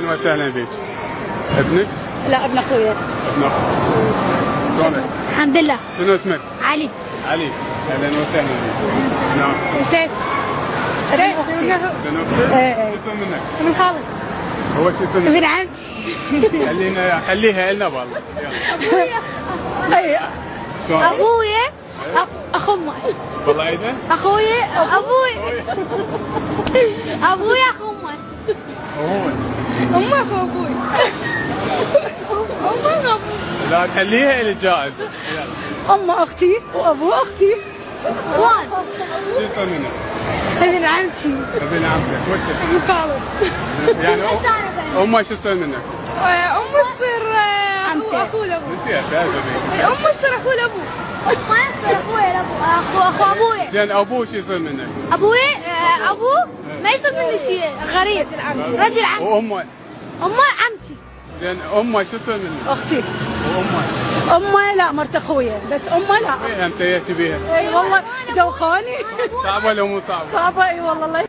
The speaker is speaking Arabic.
اهلا وسهلا بك. ابنك؟ لا ابن اخويا. ابن اخوك. شلونك؟ الحمد لله. شنو اسمك؟ علي. علي. اهلا وسهلا بك. نعم. سيف. ابن اختك؟ ايه. شو اسم منك؟ ابن خالد. هو شو اسمه؟ ابن عمتي. خليها لنا والله. ايوه. ابويا اخو امي. والله ايده؟ اخويا ابوي. ابويا اخو امي. وهو؟ امي اخو ابوي. امي اخو ابوي. لا تخليها الجائزة. امي اختي وابو اختي. اخوان. شو اسم منك؟ ابن عمتي. ابن عمتك وانت؟ ابن خالد. يعني امه شو اسم منك؟ امي تصير اخو لابو. نسيت هذا. امي تصير اخو لابو. ما يصير اخويا لابو. اخو ابويا. زين ابوه شو يصير منك؟ ابوي ابوه ما يصير منه شيء غريب. رجل عمتي. وامه؟ امي عمتي. زين امه شو يصير منك؟ اختي. وامه؟ امي لا مرت اخويا بس امي لا. انت جيت بيها؟ اي والله دوخاني. صعبه ولا مو صعبه؟ صعبه اي والله الله